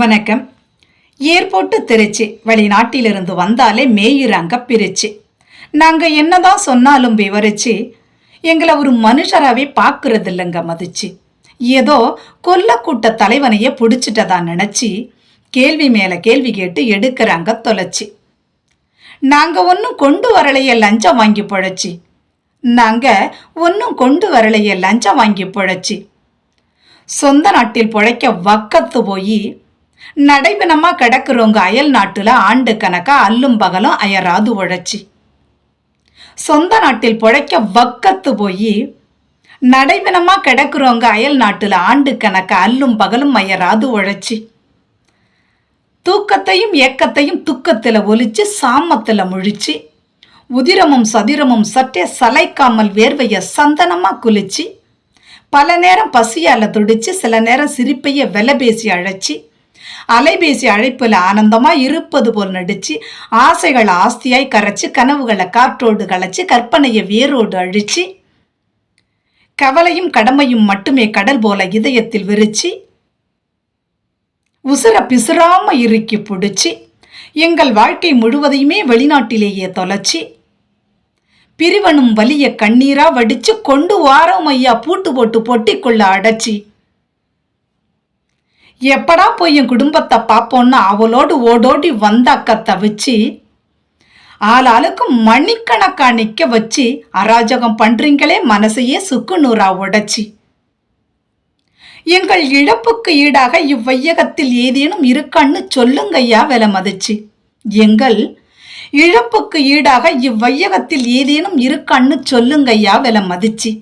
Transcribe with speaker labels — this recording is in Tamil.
Speaker 1: வணக்கம். ஏர்போர்ட்டு திருச்சி. வெளிநாட்டிலிருந்து வந்தாலே மேயுறாங்க பிரிச்சு. நாங்க என்னதான் சொன்னாலும் விவரிச்சு எங்களை ஒரு மனுஷராவே பார்க்கறது இல்லைங்க மதிச்சு. ஏதோ கொல்லக்கூட்ட தலைவனையே பிடிச்சிட்டதா நினைச்சு கேள்வி மேல கேள்வி கேட்டு எடுக்கிறாங்க தொலைச்சி. நாங்க ஒன்னும் கொண்டு வரலையே லஞ்சம் வாங்கி பொழைச்சி. நாங்க ஒன்னும் கொண்டு வரலையே லஞ்சம் வாங்கி பொழைச்சி. சொந்த நாட்டில் பொழைக்க வக்கத்து போய் நடைபெணமா கிடக்குறவங்க அயல் நாட்டுல ஆண்டு கணக்கா அல்லும் பகலும் அயராது உழைச்சி. சொந்த நாட்டில் பொழைக்க வக்கத்து போய் நடைபெணமா கிடக்குறவங்க அயல் நாட்டுல ஆண்டு கணக்கா அல்லும் பகலும் அயராது உழைச்சி. தூக்கத்தையும் ஏக்கத்தையும் துக்கத்துல ஒலிச்சு சாமத்துல முழிச்சு உதிரமும் சதிரமும் சற்றே சளைக்காமல் வேர்வைய சந்தனமா குளிச்சு பல நேரம் பசியால துடிச்சு சில நேரம் சிரிப்பைய விலை பேசி அழைச்சி அலைபேசி அழைப்புல ஆனந்தமா இருப்பது போல் நடிச்சு ஆசைகளை ஆஸ்தியாய் கரைச்சு கனவுகளை காற்றோடு களைச்சு கற்பனையை வேரோடு அழிச்சு கவலையும் கடமையும் மட்டுமே கடல் போல இதயத்தில் விரிச்சு உசுர பிசுறாம இறுக்கி பிடிச்சி எங்கள் வாழ்க்கை முழுவதையுமே வெளிநாட்டிலேயே தொலைச்சி பிரிவனும் வலிய கண்ணீரா வடிச்சு கொண்டு வாரம் ஐயா பூட்டு போட்டு பொட்டிக்குள்ள அடைச்சி எப்படா போய் என் குடும்பத்தை பார்ப்போன்னு அவளோடு ஓடோடி வந்தாக்க தவிச்சு ஆளாளுக்கு மணிக்கணக்கா நிக்க வச்சு அராஜகம் பண்றீங்களே மனசையே சுக்கு நூறா உடைச்சி. எங்கள் இழப்புக்கு ஈடாக இவ்வையகத்தில் ஏதேனும் இருக்கான்னு சொல்லுங்கய்யா விலை மதிச்சு. எங்கள் இழப்புக்கு ஈடாக இவ்வையகத்தில் ஏதேனும் இருக்கான்னு சொல்லுங்கய்யா விலை மதிச்சு.